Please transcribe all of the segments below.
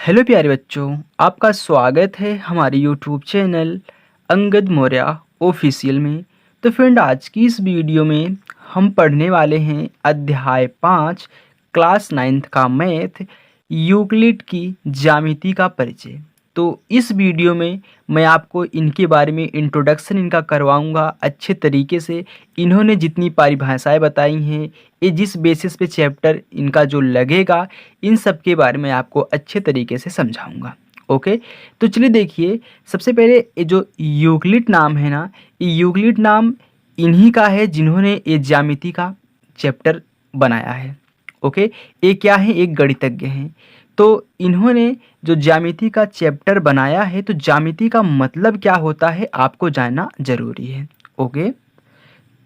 Hello प्यारे बच्चों, आपका स्वागत है हमारे YouTube channel Angad Maurya official में। तो फ्रेंड, आज की इस वीडियो में हम पढ़ने वाले हैं अध्याय 5 क्लास 9th का मैथ यूक्लिड की ज्यामिति का परिचय। तो इस वीडियो में मैं आपको इनके बारे में इंट्रोडक्शन इनका करवाऊंगा अच्छे तरीके से। इन्होंने जितनी परिभाषाएं बताई हैं, ये जिस बेसिस पे चैप्टर इनका जो लगेगा, इन सब के बारे में आपको अच्छे तरीके से समझाऊंगा। ओके, तो चलिए देखिए, सबसे पहले ये जो यूक्लिड नाम है ना, ये यूक्लिड नाम इन्हीं का है जिन्होंने ये ज्यामिति का चैप्टर बनाया है। ओके, ये क्या है, एक गणितज्ञ हैं। तो इन्होंने जो ज्यामिति का चैप्टर बनाया है, तो ज्यामिति का मतलब क्या होता है आपको जानना जरूरी है। ओके,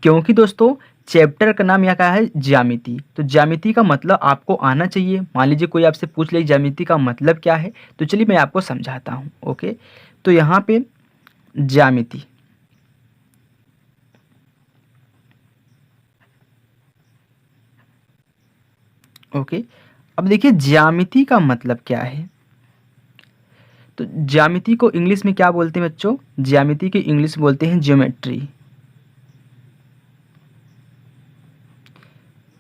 क्योंकि दोस्तों चैप्टर का नाम यहाँ का है ज्यामिति, तो ज्यामिति का मतलब आपको आना चाहिए। मान लीजिए कोई आपसे पूछ ले ज्यामिति का मतलब क्या है, तो चलिए मैं आपको समझाता हूँ। ओके, तो यहाँ पे ज्यामिति, ओके, अब देखिए ज्यामिति का मतलब क्या है। तो ज्यामिति को इंग्लिश में क्या बोलते हैं बच्चों? ज्यामिति की इंग्लिश बोलते हैं ज्योमेट्री।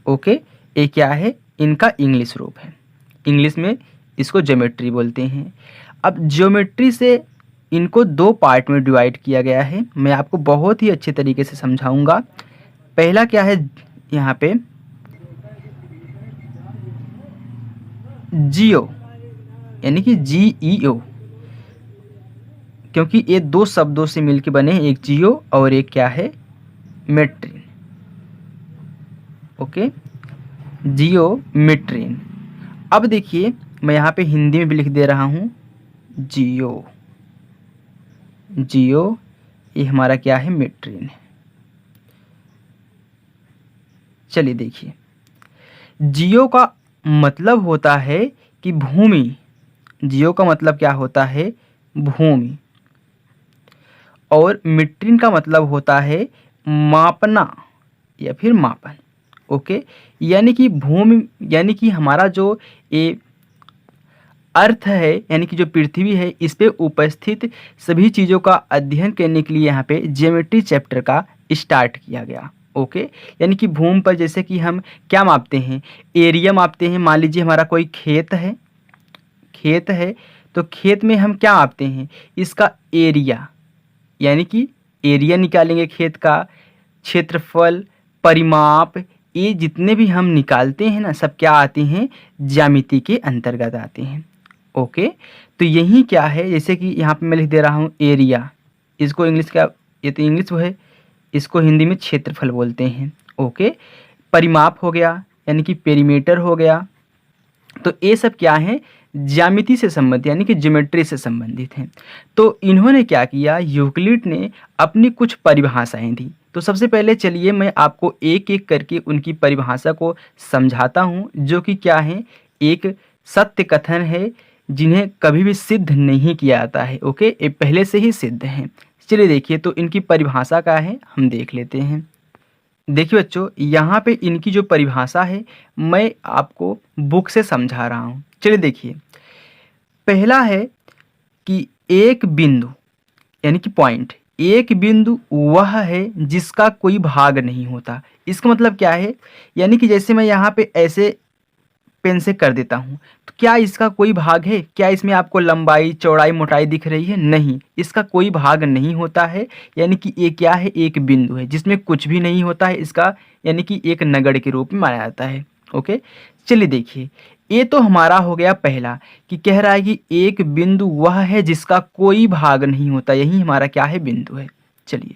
ओके, ये क्या है, इनका इंग्लिश रूप है। इंग्लिश में इसको ज्योमेट्री बोलते हैं। अब ज्योमेट्री से इनको दो पार्ट में डिवाइड किया गया है। मैं आपको बहुत ही अच्छे तरीके से समझाऊंगा। पहला क्या है, यहाँ पे जियो, यानी कि GEO, क्योंकि ये दो शब्दों से मिलकर बने, एक जियो और एक क्या है, मेट्रिन। ओके, जियोमेट्रिन। अब देखिए मैं यहाँ पे हिंदी में भी लिख दे रहा हूँ, जियो, जियो ये हमारा क्या है, मेट्रिन है। चलिए देखिए, जियो का मतलब होता है कि भूमि। जियो का मतलब क्या होता है, भूमि। और मीट्रिन का मतलब होता है मापना या फिर मापन। ओके, यानी कि भूमि, यानी कि हमारा जो ये अर्थ है, यानी कि जो पृथ्वी है, इस पे उपस्थित सभी चीज़ों का अध्ययन करने के लिए यहाँ पे ज्योमेट्री चैप्टर का स्टार्ट किया गया। ओके, यानी कि भूमि पर जैसे कि हम क्या मापते हैं, एरिया मापते हैं। मान लीजिए हमारा कोई खेत है, खेत है, तो खेत में हम क्या मापते हैं, इसका एरिया, यानी कि एरिया निकालेंगे खेत का, क्षेत्रफल, परिमाप, ये जितने भी हम निकालते हैं ना, सब क्या आते हैं, ज्यामिति के अंतर्गत आते हैं। ओके, तो यही क्या है, जैसे कि यहाँ पे मैं लिख दे रहा हूँ एरिया, इसको इंग्लिश क्या, ये तो इंग्लिश वो है, इसको हिंदी में क्षेत्रफल बोलते हैं। ओके, परिमाप हो गया, यानी कि पेरीमीटर हो गया। तो ये सब क्या है, ज्यामिति से संबंधित, यानी कि ज्योमेट्री से संबंधित हैं। तो इन्होंने क्या किया, यूक्लिड ने अपनी कुछ परिभाषाएं दी। तो सबसे पहले चलिए मैं आपको एक एक करके उनकी परिभाषा को समझाता हूँ, जो कि क्या है, एक सत्य कथन है जिन्हें कभी भी सिद्ध नहीं किया जाता है। ओके, ये पहले से ही सिद्ध हैं। चलिए देखिए, तो इनकी परिभाषा क्या है हम देख लेते हैं। देखिए बच्चों, यहाँ पे इनकी जो परिभाषा है मैं आपको बुक से समझा रहा हूँ। चलिए देखिए, पहला है कि एक बिंदु, यानी कि पॉइंट, एक बिंदु वह है जिसका कोई भाग नहीं होता। इसका मतलब क्या है, यानी कि जैसे मैं यहाँ पे ऐसे पेन से कर देता हूँ, तो क्या इसका कोई भाग है? क्या इसमें आपको लंबाई, चौड़ाई, मोटाई दिख रही है? नहीं, इसका कोई भाग नहीं होता है। यानी कि ये क्या है, एक बिंदु है जिसमें कुछ भी नहीं होता है इसका, यानी कि एक नगड़ के रूप में माना जाता है। ओके, चलिए देखिए, ये तो हमारा हो गया पहला, कि कह रहा है कि एक बिंदु वह है जिसका कोई भाग नहीं होता, यही हमारा क्या है, बिंदु है। चलिए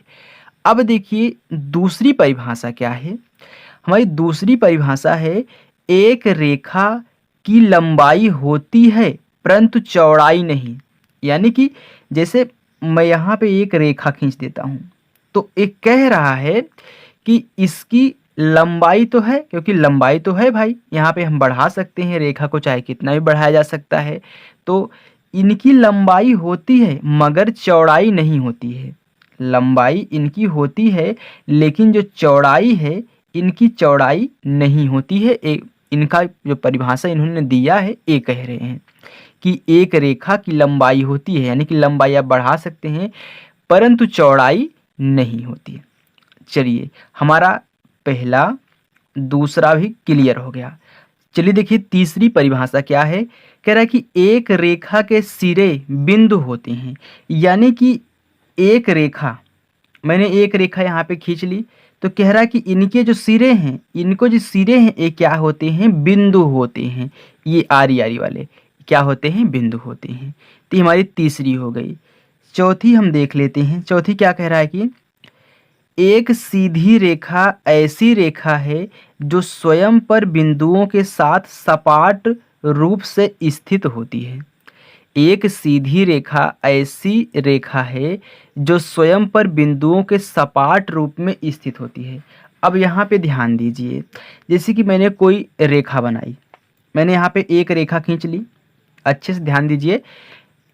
अब देखिए दूसरी परिभाषा क्या है। हमारी दूसरी परिभाषा है, एक रेखा की लंबाई होती है परंतु चौड़ाई नहीं। यानी कि जैसे मैं यहाँ पे एक रेखा खींच देता हूँ, तो एक कह रहा है कि इसकी लंबाई तो है, क्योंकि लंबाई तो है भाई, यहाँ पे हम बढ़ा सकते हैं रेखा को, चाहे कितना भी बढ़ाया जा सकता है। तो इनकी लंबाई होती है मगर चौड़ाई नहीं होती है। लंबाई इनकी होती है लेकिन जो चौड़ाई है, इनकी चौड़ाई नहीं होती है। एक इनका जो परिभाषा इन्होंने दिया है, ये कह रहे हैं कि एक रेखा की लंबाई होती है, यानी कि लंबाई आप बढ़ा सकते हैं परंतु चौड़ाई नहीं होती है। चलिए हमारा पहला दूसरा भी क्लियर हो गया। चलिए देखिए तीसरी परिभाषा क्या है। कह रहा है कि एक रेखा के सिरे बिंदु होते हैं, यानी कि एक रेखा, मैंने एक रेखा यहाँ पे खींच ली तो कह रहा है कि इनके जो सिरे हैं, इनको जो सिरे हैं ये क्या होते हैं, बिंदु होते हैं। ये आरी आरी वाले क्या होते हैं, बिंदु होते हैं। तो ये हमारी तीसरी हो गई। चौथी हम देख लेते हैं। चौथी क्या कह रहा है कि एक सीधी रेखा ऐसी रेखा है जो स्वयं पर बिंदुओं के साथ सपाट रूप से स्थित होती है। एक सीधी रेखा ऐसी रेखा है जो स्वयं पर बिंदुओं के सपाट रूप में स्थित होती है। अब यहाँ पे ध्यान दीजिए, जैसे कि मैंने कोई रेखा बनाई, मैंने यहाँ पे एक रेखा खींच ली। अच्छे से ध्यान दीजिए,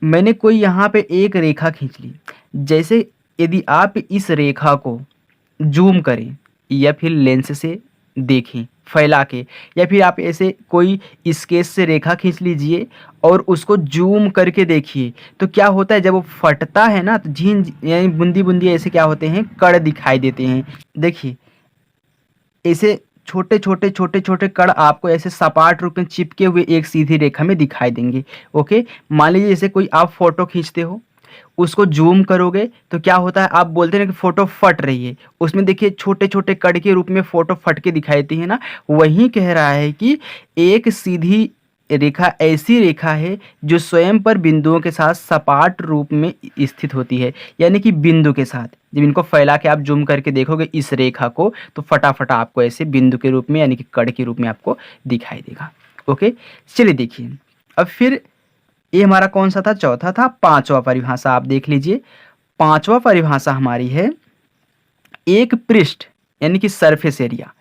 मैंने कोई यहाँ पे एक रेखा खींच ली। जैसे यदि आप इस रेखा को जूम करें या फिर लेंस से देखें फैला के, या फिर आप ऐसे कोई स्केच से रेखा खींच लीजिए और उसको जूम करके देखिए, तो क्या होता है जब वो फटता है ना तो झीन यानी बूंदी बूंदी ऐसे क्या होते हैं, कण दिखाई देते हैं। देखिए ऐसे छोटे छोटे छोटे छोटे कण आपको ऐसे सपाट रूप में चिपके हुए एक सीधी रेखा में दिखाई देंगे। ओके, मान लीजिए जैसे कोई आप फोटो खींचते हो, उसको जूम करोगे तो क्या होता है, आप बोलते हैं कि फोटो फट रही है, उसमें देखिए छोटे छोटे कण के रूप में फोटो फट के दिखाई देती है ना। वही कह रहा है कि एक सीधी रेखा ऐसी रेखा है जो स्वयं पर बिंदुओं के साथ सपाट रूप में स्थित होती है, यानी कि बिंदु के साथ। जब इनको फैला के आप जूम करके देखोगे इस रेखा को तो फटाफट आपको ऐसे बिंदु के रूप में यानी कि कण के रूप में आपको दिखाई देगा। ओके, चलिए देखिए अब फिर ये हमारा कौन सा था, चौथा था। पांचवा परिभाषा आप देख लीजिए। पांचवा परिभाषा हमारी है एक पृष्ठ यानी कि सरफेस एरिया।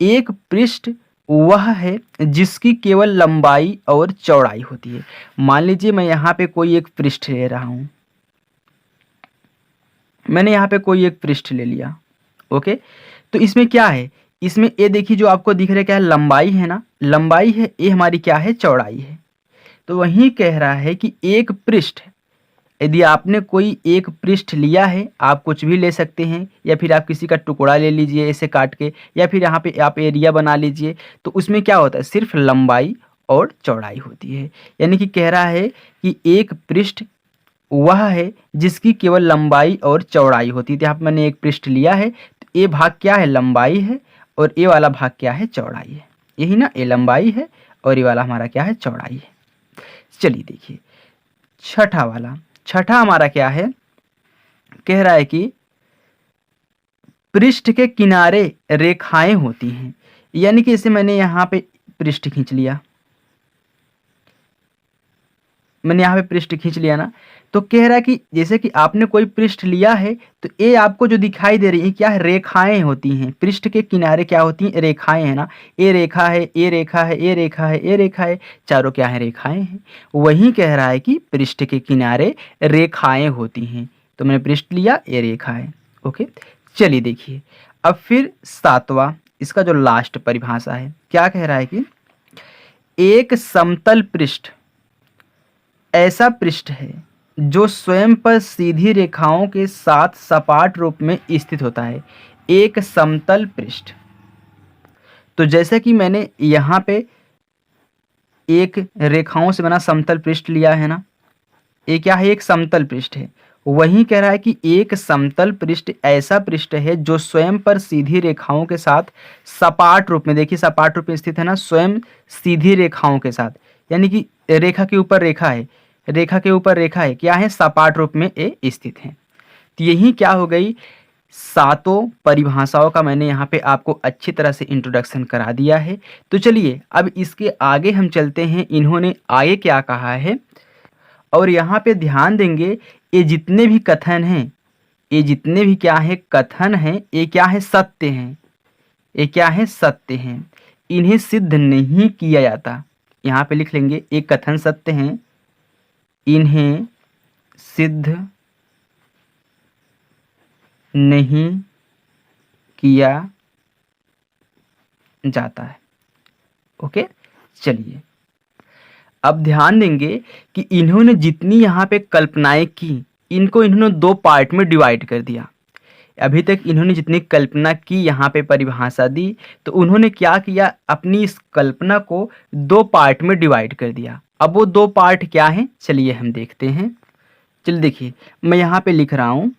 एक पृष्ठ वह है जिसकी केवल लंबाई और चौड़ाई होती है। मान लीजिए मैं यहाँ पे कोई एक पृष्ठ ले रहा हूँ, मैंने यहाँ पे कोई एक पृष्ठ ले लिया। ओके, तो इसमें क्या है, इसमें ये देखिए जो आपको दिख रहा है क्या है, लंबाई है ना, लंबाई है, ये हमारी क्या है, चौड़ाई है। तो वही कह रहा है कि एक पृष्ठ, यदि आपने कोई एक पृष्ठ लिया है, आप कुछ भी ले सकते हैं या फिर आप किसी का टुकड़ा ले लीजिए ऐसे काट के, या फिर यहाँ पे आप एरिया बना लीजिए, तो उसमें क्या होता है, सिर्फ लंबाई और चौड़ाई होती है। यानी कि कह रहा है कि एक पृष्ठ वह है जिसकी केवल लंबाई और चौड़ाई होती है। तो यहाँ पे मैंने एक पृष्ठ लिया है तो ये भाग क्या है, लंबाई है, और ये वाला भाग क्या है, चौड़ाई है। यही ना, ये लंबाई है और ये वाला हमारा क्या है, चौड़ाई है। चलिए देखिए छठा वाला, छठा हमारा क्या है, कह रहा है कि पृष्ठ के किनारे रेखाएं होती हैं। यानी कि इसे मैंने यहाँ पे पृष्ठ खींच लिया, मैंने यहाँ पे पृष्ठ खींच लिया ना, तो कह रहा है कि जैसे कि आपने कोई पृष्ठ लिया है तो ये आपको जो दिखाई दे रही है क्या है, रेखाएं होती हैं। पृष्ठ के किनारे क्या होती हैं, रेखाएं है ना। ये रेखा है, ये रेखा है, ये रेखा है, ये रेखा है, चारों क्या है, रेखाएं हैं। वही कह रहा है कि पृष्ठ के किनारे रेखाएं होती हैं। तो मैंने पृष्ठ लिया, ये रेखा है। ओके, चलिए देखिए अब फिर सातवां, इसका जो लास्ट परिभाषा है, क्या कह रहा है कि एक समतल पृष्ठ ऐसा पृष्ठ है जो स्वयं पर सीधी रेखाओं के साथ सपाट रूप में स्थित होता है। एक समतल पृष्ठ, तो जैसे कि मैंने यहाँ पे एक रेखाओं से बना समतल पृष्ठ लिया है ना, ये क्या है, एक समतल पृष्ठ है। वही कह रहा है कि एक समतल पृष्ठ ऐसा पृष्ठ है जो स्वयं पर सीधी रेखाओं के साथ सपाट रूप में, देखिए सपाट रूप में स्थित है ना, स्वयं सीधी रेखाओं के साथ, यानी कि रेखा के ऊपर रेखा है, रेखा के ऊपर रेखा है, क्या है, सपाट रूप में ये स्थित है। तो यही क्या हो गई, सातों परिभाषाओं का मैंने यहाँ पे आपको अच्छी तरह से इंट्रोडक्शन करा दिया है। तो चलिए अब इसके आगे हम चलते हैं, इन्होंने आगे क्या कहा है। और यहाँ पे ध्यान देंगे, ये जितने भी कथन हैं, ये जितने भी क्या है कथन हैं, ये क्या है, सत्य हैं। ये क्या है, सत्य हैं, इन्हें सिद्ध नहीं किया जाता। यहाँ पे लिख लेंगे, एक कथन सत्य हैं, इन्हें सिद्ध नहीं किया जाता है। ओके, चलिए अब ध्यान देंगे कि इन्होंने जितनी यहाँ पे कल्पनाएं की, इनको इन्होंने दो पार्ट में डिवाइड कर दिया। अभी तक इन्होंने जितनी कल्पना की यहाँ पे परिभाषा दी, तो उन्होंने क्या किया, अपनी इस कल्पना को दो पार्ट में डिवाइड कर दिया। अब वो दो पार्ट क्या हैं, चलिए हम देखते हैं। चलिए देखिए, मैं यहाँ पे लिख रहा हूँ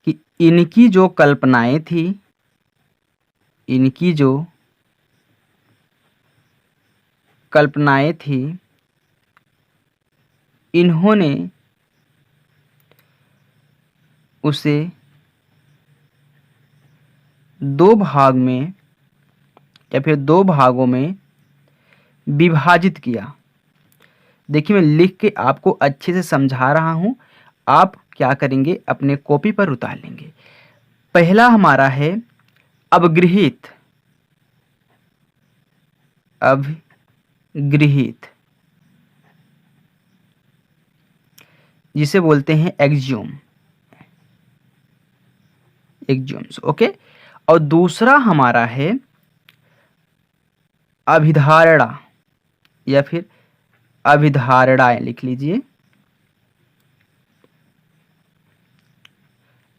कि इनकी जो कल्पनाएं थी, इनकी जो कल्पनाएं थी, इन्होंने उसे दो भाग में या फिर दो भागों में विभाजित किया। देखिए, मैं लिख के आपको अच्छे से समझा रहा हूं, आप क्या करेंगे, अपने कॉपी पर उतार लेंगे। पहला हमारा है अवगृहित, अवगृहित जिसे बोलते हैं एक्जियोम, एक्जियोम्स, ओके। और दूसरा हमारा है अभिधारणा या फिर अभिधारणाएं, लिख लीजिए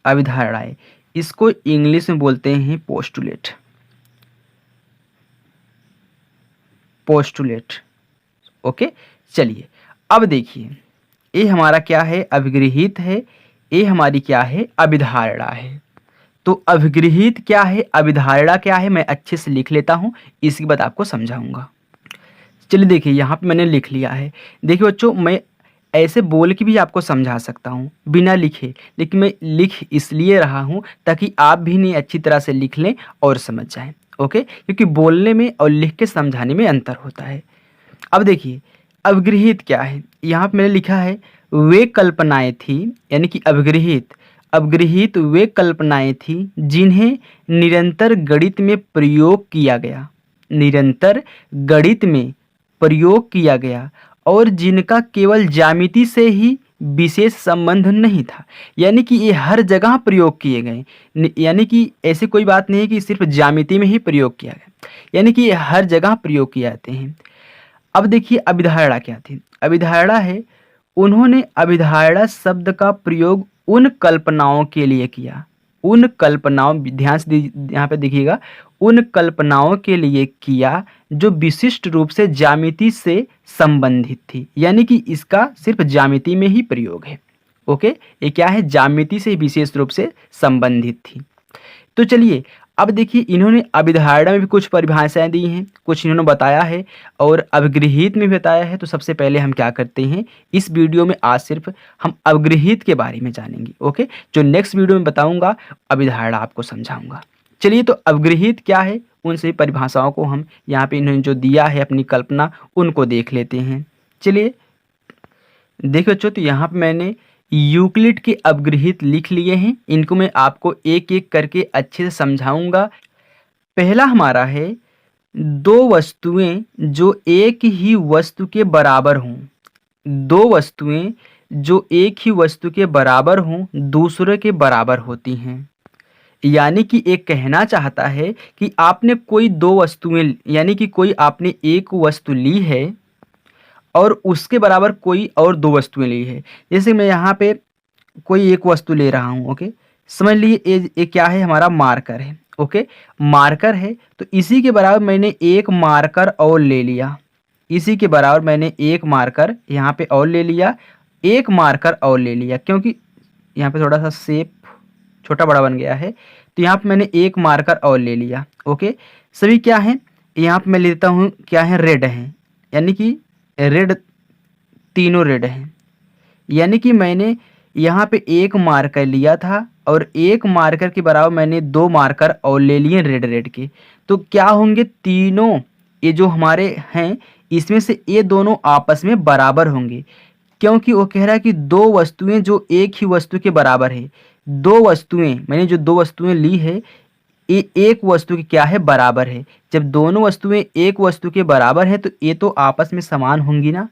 अभिधारणाएं। इसको इंग्लिश में बोलते हैं पोस्टुलेट, पोस्टुलेट, ओके। चलिए अब देखिए, ये हमारा क्या है, अभिगृहित है, ये हमारी क्या है, अभिधारणा है। तो अभिगृहित क्या है, अभिधारणा क्या है, मैं अच्छे से लिख लेता हूं, इसके बाद आपको समझाऊंगा। चलिए देखिए, यहाँ पे मैंने लिख लिया है। देखिए बच्चों, मैं ऐसे बोल के भी आपको समझा सकता हूँ बिना लिखे, लेकिन मैं लिख इसलिए रहा हूँ ताकि आप भी नहीं अच्छी तरह से लिख लें और समझ जाएं, ओके। क्योंकि बोलने में और लिख के समझाने में अंतर होता है। अब देखिए, अवगृहित क्या है, यहाँ पे मैंने लिखा है वे कल्पनाएं थी, यानी कि अवगृहित, अवगृहित वे कल्पनाएं थी जिन्हें निरंतर गणित में प्रयोग किया गया, निरंतर गणित में प्रयोग किया गया, और जिनका केवल ज्यामिति से ही विशेष संबंध नहीं था। यानी कि ये हर जगह प्रयोग किए गए, यानी कि ऐसी कोई बात नहीं है कि सिर्फ ज्यामिति में ही प्रयोग किया गया, यानी कि ये हर जगह प्रयोग किए जाते हैं। अब देखिए, अभिधारणा क्या थी, अभिधारणा है, उन्होंने अभिधारणा शब्द का प्रयोग उन कल्पनाओं के लिए किया, उन कल्पनाओं, ध्यान से यहाँ पे देखिएगा, उन कल्पनाओं के लिए किया जो विशिष्ट रूप से ज्यामिति से संबंधित थी। यानी कि इसका सिर्फ ज्यामिति में ही प्रयोग है, ओके। ये क्या है, ज्यामिति से विशेष रूप से संबंधित थी। तो चलिए अब देखिए, इन्होंने अभिधारणा में भी कुछ परिभाषाएं दी हैं, कुछ इन्होंने बताया है, और अवगृहित में भी बताया है। तो सबसे पहले हम क्या करते हैं, इस वीडियो में आज सिर्फ हम अवगृहित के बारे में जानेंगे, ओके। जो नेक्स्ट वीडियो में बताऊंगा, अभिधारणा आपको समझाऊंगा। चलिए, तो अवगृहित क्या है, उन सभी परिभाषाओं को हम यहाँ पे इन्होंने जो दिया है अपनी कल्पना, उनको देख लेते हैं। चलिए देखो बच्चों, तो यहाँ पे मैंने यूक्लिड के अवगृहित लिख लिए हैं, इनको मैं आपको एक एक करके अच्छे से समझाऊंगा। पहला हमारा है दो वस्तुएं जो एक ही वस्तु के बराबर हों, दो वस्तुएं जो एक ही वस्तु के बराबर हों दूसरे के बराबर होती हैं। यानी कि एक कहना चाहता है कि आपने कोई दो वस्तुएं, यानी कि कोई आपने एक वस्तु ली है और उसके बराबर कोई और दो वस्तुएं ली है। जैसे मैं यहाँ पे कोई एक वस्तु ले रहा हूँ, ओके। समझ लिए ये क्या है, हमारा मार्कर है, ओके। मार्कर है, तो इसी के बराबर मैंने एक मार्कर और ले लिया, इसी के बराबर मैंने एक मार्कर यहाँ पे और ले लिया, एक मार्कर और ले लिया, क्योंकि यहाँ पे थोड़ा सा शेप छोटा बड़ा बन गया है, तो यहाँ पे मैंने एक मार्कर और ले लिया, ओके। सभी क्या है, यहाँ पे मैं लेता हूँ क्या है, रेड है, यानी कि रेड, तीनों रेड हैं। यानी कि मैंने यहाँ पे एक मार्कर लिया था और एक मार्कर के बराबर मैंने दो मार्कर और ले लिए रेड रेड के। तो क्या होंगे, तीनों ये जो हमारे हैं इसमें से ये दोनों आपस में बराबर होंगे, क्योंकि वो कह रहा है कि दो वस्तुएं जो एक ही वस्तु के बराबर है, दो वस्तुएं, मैंने जो दो वस्तुएं ली है ये एक वस्तु की क्या है, बराबर है। जब दोनों वस्तुएं एक वस्तु के बराबर है तो ये तो आपस में समान होंगी ना,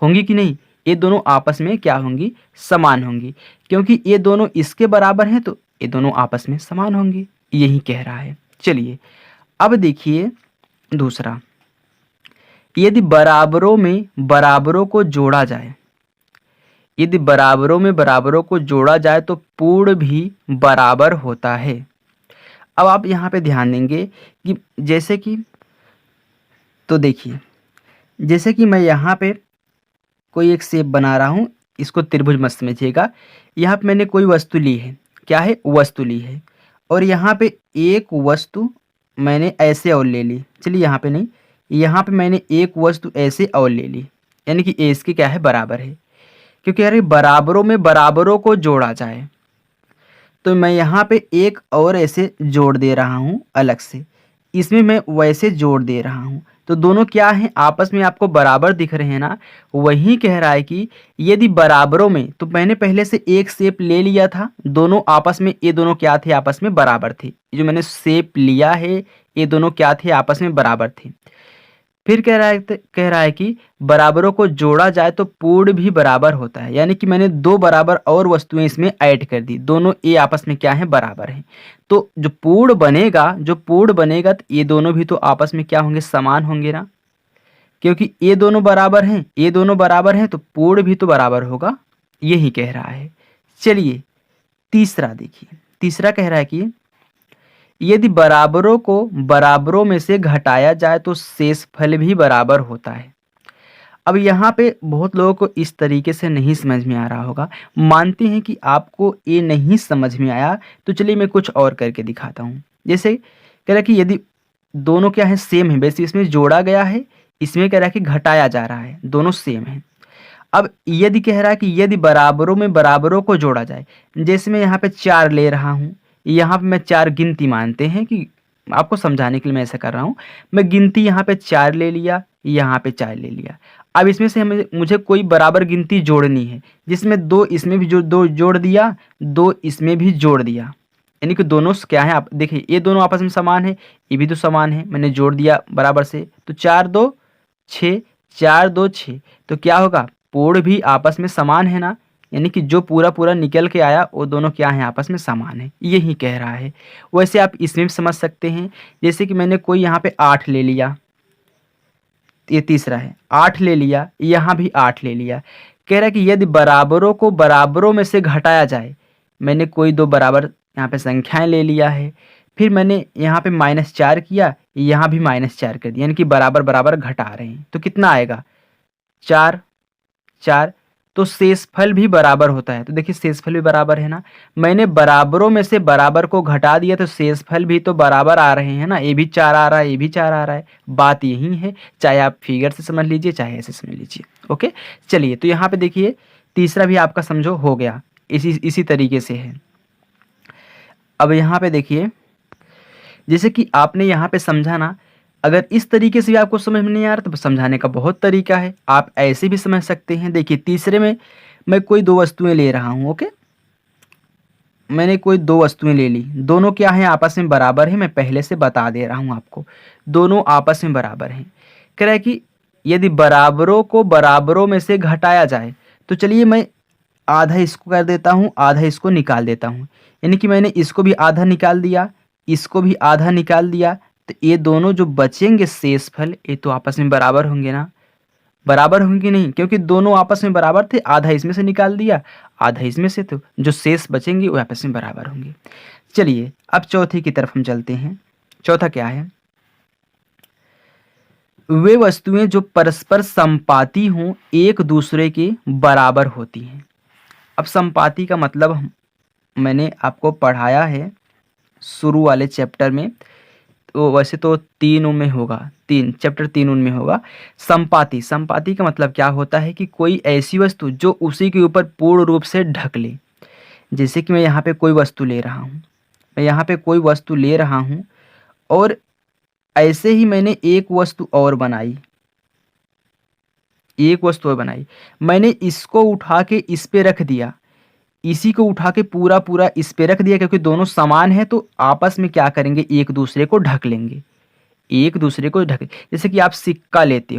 होंगी कि नहीं, ये दोनों आपस में क्या होंगी, समान होंगी, क्योंकि ये दोनों इसके बराबर हैं तो ये दोनों आपस में समान होंगी, यही कह रहा है। चलिए अब देखिए दूसरा, यदि बराबरों में बराबरों को जोड़ा जाए, यदि बराबरों में बराबरों को जोड़ा जाए तो पूर्ण भी बराबर होता है। अब आप यहाँ पे ध्यान देंगे कि जैसे कि, तो देखिए, जैसे कि मैं यहाँ पे कोई एक शेप बना रहा हूँ, इसको त्रिभुज मत समझिएगा। यहाँ पे मैंने कोई वस्तु ली है, क्या है, वस्तु ली है, और यहाँ पे एक वस्तु मैंने ऐसे और ले ली, चलिए यहाँ पे नहीं, यहाँ पे मैंने एक वस्तु ऐसे और ले ली, यानी कि ए इसके क्या है, बराबर है। क्योंकि यार बराबरों में बराबरों को जोड़ा जाए, तो मैं यहाँ पे एक और ऐसे जोड़ दे रहा हूँ अलग से, इसमें मैं वैसे जोड़ दे रहा हूँ, तो दोनों क्या हैं, आपस में आपको बराबर दिख रहे हैं ना। वही कह रहा है कि यदि बराबरों में, तो मैंने पहले से एक शेप ले लिया था, दोनों आपस में, ये दोनों क्या थे, आपस में बराबर थे। जो मैंने शेप लिया है ये दोनों क्या थे, आपस में बराबर थे। फिर कह रहा है कि बराबरों को जोड़ा जाए तो पूर्ण भी बराबर होता है, यानी कि मैंने दो बराबर और वस्तुएं इसमें ऐड कर दी, दोनों ए आपस में क्या है, बराबर हैं। तो जो पूर्ण बनेगा तो ये दोनों भी तो आपस में क्या होंगे, समान होंगे ना, क्योंकि ये दोनों बराबर हैं, ये दोनों बराबर हैं, तो पूर्ण भी तो बराबर होगा, यही कह रहा है। चलिए तीसरा देखिए, तीसरा कह रहा है कि यदि बराबरों को बराबरों में से घटाया जाए तो शेषफल भी बराबर होता है। अब यहाँ पे बहुत लोगों को इस तरीके से नहीं समझ में आ रहा होगा, मानते हैं कि आपको ये नहीं समझ में आया, तो चलिए मैं कुछ और करके दिखाता हूँ। जैसे कह रहा है कि यदि दोनों क्या है, सेम है, वैसे इसमें जोड़ा गया है, इसमें कह रहा है कि घटाया जा रहा है, दोनों सेम है। अब यदि कह रहा है कि यदि बराबरों में बराबरों को जोड़ा जाए, जैसे मैं यहाँ पे 4 ले रहा हूँ, यहाँ पे मैं 4 गिनती, मानते हैं कि आपको समझाने के लिए मैं ऐसा कर रहा हूँ, मैं गिनती यहाँ पे 4 ले लिया, यहाँ पे 4 ले लिया। अब इसमें से मुझे कोई बराबर गिनती जोड़नी है, जिसमें 2 इसमें भी दो जोड़ दिया, 2 इसमें भी जोड़ दिया, यानी कि दोनों क्या है, आप देखिए ये दोनों आपस में समान है, ये भी तो समान है, मैंने जोड़ दिया बराबर से, तो 4 2 6, 4 2 6, तो क्या होगा, पूर्ण भी आपस में समान है ना, यानी कि जो पूरा पूरा निकल के आया वो दोनों क्या है, आपस में समान है, यही कह रहा है। वैसे आप इसमें भी समझ सकते हैं, जैसे कि मैंने कोई यहाँ पे 8 ले लिया, ये तीसरा है, 8 ले लिया, यहाँ भी 8 ले लिया। कह रहा है कि यदि बराबरों को बराबरों में से घटाया जाए, मैंने कोई दो बराबर यहाँ पे संख्याएं ले लिया है, फिर मैंने यहाँ पे -4 किया, यहाँ भी -4 कर दिया, यानी कि बराबर बराबर घटा रहे हैं, तो कितना आएगा, 4 4, तो शेषफल भी बराबर होता है। तो देखिए शेषफल भी बराबर है ना, मैंने बराबरों में से बराबर को घटा दिया, तो शेषफल भी तो बराबर आ रहे हैं ना, ये भी 4 आ रहा है, ये भी 4 आ रहा है, बात यही है, चाहे आप फिगर से समझ लीजिए चाहे ऐसे समझ लीजिए। ओके, चलिए तो यहाँ पे देखिए तीसरा भी आपका समझो हो गया, इसी तरीके से है। अब यहाँ पे देखिए, जैसे कि आपने यहाँ पे समझा ना, अगर इस तरीके से भी आपको समझ में नहीं आ रहा तो समझाने का बहुत तरीका है, आप ऐसे भी समझ सकते हैं। देखिए तीसरे में मैं कोई 2 वस्तुएं ले रहा हूँ, ओके, मैंने कोई 2 वस्तुएं ले ली, दोनों क्या है, आपस में बराबर है, मैं पहले से बता दे रहा हूँ आपको, दोनों आपस में बराबर हैं। कह रहा है कि यदि बराबरों को बराबरों में से घटाया जाए, तो चलिए मैं आधा इसको कर देता हूँ, आधा इसको निकाल देता हूँ, यानी कि मैंने इसको भी आधा निकाल दिया, इसको भी आधा निकाल दिया, तो ये दोनों जो बचेंगे शेषफल, ये तो आपस में बराबर होंगे ना, बराबर होंगे नहीं, क्योंकि दोनों आपस में बराबर थे, आधा इसमें से निकाल दिया, आधा इसमें से, तो जो शेष बचेंगे वो आपस में बराबर होंगे। चलिए अब चौथे की तरफ हम चलते हैं। चौथा क्या है, वे वस्तुएं जो परस्पर संपाती हों एक दूसरे के बराबर होती हैं। अब संपाती का मतलब मैंने आपको पढ़ाया है शुरू वाले चैप्टर में, तो वैसे तो 3 में होगा, चैप्टर 3 में होगा। संपाती, संपाती का मतलब क्या होता है कि कोई ऐसी वस्तु जो उसी के ऊपर पूर्ण रूप से ढक ले। जैसे कि मैं यहाँ पे कोई वस्तु ले रहा हूँ, मैं यहाँ पे कोई वस्तु ले रहा हूँ, और ऐसे ही मैंने एक वस्तु और बनाई, एक वस्तु और बनाई, मैंने इसको उठा के इस पे रख दिया, इसी को उठा के पूरा पूरा इस पे रख दिया, क्योंकि दोनों समान है तो आपस में क्या करेंगे, एक दूसरे को ढक लेंगे, एक दूसरे को ढक, जैसे कि आप सिक्का लेते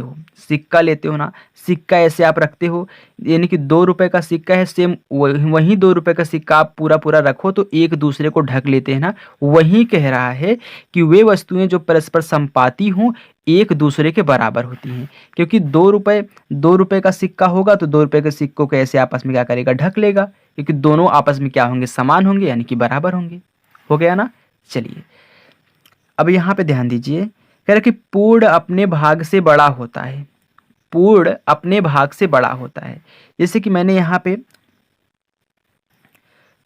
हो ना, सिक्का ऐसे आप रखते हो, यानी कि 2 रुपए का सिक्का है, सेम वही 2 रुपए का सिक्का आप पूरा पूरा रखो तो एक दूसरे को ढक लेते हैं ना। वही कह रहा है कि वे वस्तुएं जो परस्पर संपाती हों एक दूसरे के बराबर होती हैं, क्योंकि 2 रुपए का सिक्का होगा तो 2 रुपए के सिक्कों को ऐसे आपस में क्या करेगा, ढक लेगा, क्योंकि दोनों आपस में क्या होंगे, समान होंगे, यानी कि बराबर होंगे। हो गया ना। चलिए अब यहाँ पे ध्यान दीजिए, कह रहा कि पूर्ण अपने भाग से बड़ा होता है, पूर्ण अपने भाग से बड़ा होता है। जैसे कि मैंने यहाँ पे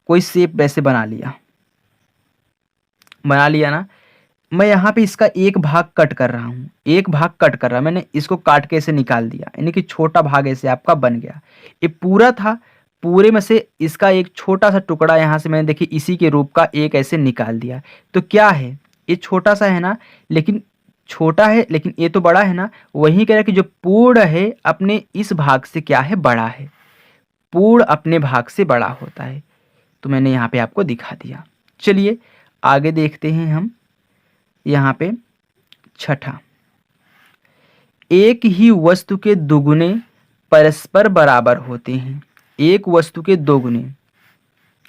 कोई शेप वैसे बना लिया ना, मैं यहाँ पे इसका एक भाग कट कर रहा हूँ, एक भाग कट कर रहा, मैंने इसको काट के ऐसे निकाल दिया, यानी कि छोटा भाग ऐसे आपका बन गया। ये पूरा था, पूरे में से इसका एक छोटा सा टुकड़ा यहाँ से मैंने देखिए इसी के रूप का एक ऐसे निकाल दिया। तो क्या है, ये छोटा सा है ना, लेकिन छोटा है, लेकिन ये तो बड़ा है ना। वही कह रहा है कि जो पूर्ण है अपने इस भाग से क्या है, बड़ा है, पूर्ण अपने भाग से बड़ा होता है। तो मैंने यहाँ पे आपको दिखा दिया। चलिए आगे देखते हैं हम। यहाँ पे छठा, एक ही वस्तु के दुगुने परस्पर बराबर होते हैं, एक वस्तु के दो गुने।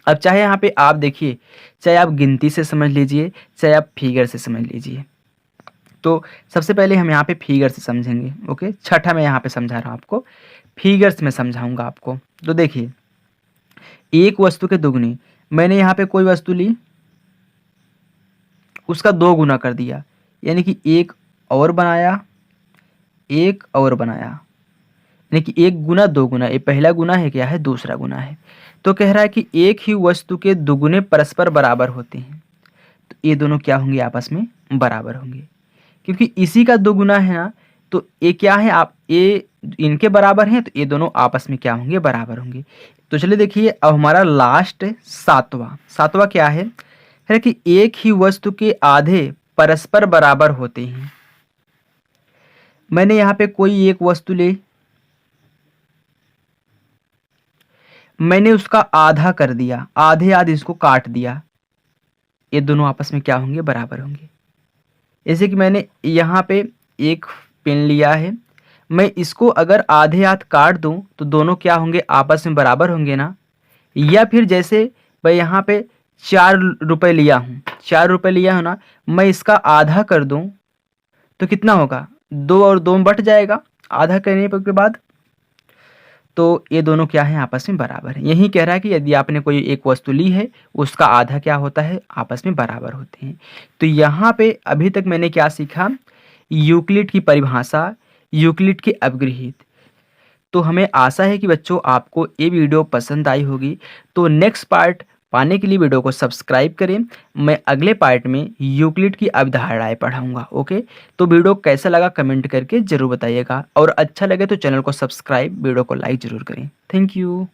अब चाहे यहाँ पे आप देखिए, चाहे आप गिनती से समझ लीजिए, चाहे आप फिगर से समझ लीजिए। तो सबसे पहले हम यहाँ पे फिगर से समझेंगे। ओके, छठा मैं यहाँ पे समझा रहा हूँ आपको, फिगर्स में समझाऊंगा आपको। तो देखिए, एक वस्तु के दुगुने, मैंने यहाँ पे कोई वस्तु ली, उसका 2 गुना कर दिया, यानी कि एक और बनाया, एक और बनाया, यानी कि 1 गुना 2 गुना। ये पहला गुना है, क्या है, दूसरा गुना है। तो कह रहा है कि एक ही वस्तु के दुगुने परस्पर बराबर होते हैं, तो ये दोनों क्या होंगे, आपस में बराबर होंगे, क्योंकि इसी का 2 गुना है ना। तो ये क्या है, आप ये इनके बराबर हैं, तो ये दोनों आपस में क्या होंगे, बराबर होंगे। तो चलिए देखिए, अब हमारा लास्ट सातवां क्या है कि एक ही वस्तु के आधे परस्पर बराबर होते हैं। मैंने यहाँ पे कोई एक वस्तु ले, मैंने उसका आधा कर दिया, आधे आधे इसको काट दिया, ये दोनों आपस में क्या होंगे, बराबर होंगे। जैसे कि मैंने यहाँ पे एक पेन लिया है, मैं इसको अगर आधे हाथ काट दूं तो दोनों क्या होंगे, आपस में बराबर होंगे ना। या फिर जैसे मैं यहाँ पे 4 रुपए लिया हूँ, 4 रुपए लिया हूँ ना, मैं इसका आधा कर दूं तो कितना होगा, 2 और 2 बट जाएगा आधा करने के बाद। तो ये दोनों क्या है, आपस में बराबर है। यही कह रहा है कि यदि आपने कोई एक वस्तु ली है, उसका आधा क्या होता है, आपस में बराबर होते हैं। तो यहाँ पे अभी तक मैंने क्या सीखा, यूक्लिड की परिभाषा, यूक्लिड के अपगृहित। तो हमें आशा है कि बच्चों आपको ये वीडियो पसंद आई होगी। तो नेक्स्ट पार्ट पाने के लिए वीडियो को सब्सक्राइब करें। मैं अगले पार्ट में यूक्लिड की अवधारणाएं पढ़ाऊंगा। ओके, तो वीडियो कैसा लगा कमेंट करके ज़रूर बताइएगा, और अच्छा लगे तो चैनल को सब्सक्राइब, वीडियो को लाइक ज़रूर करें। Thank you.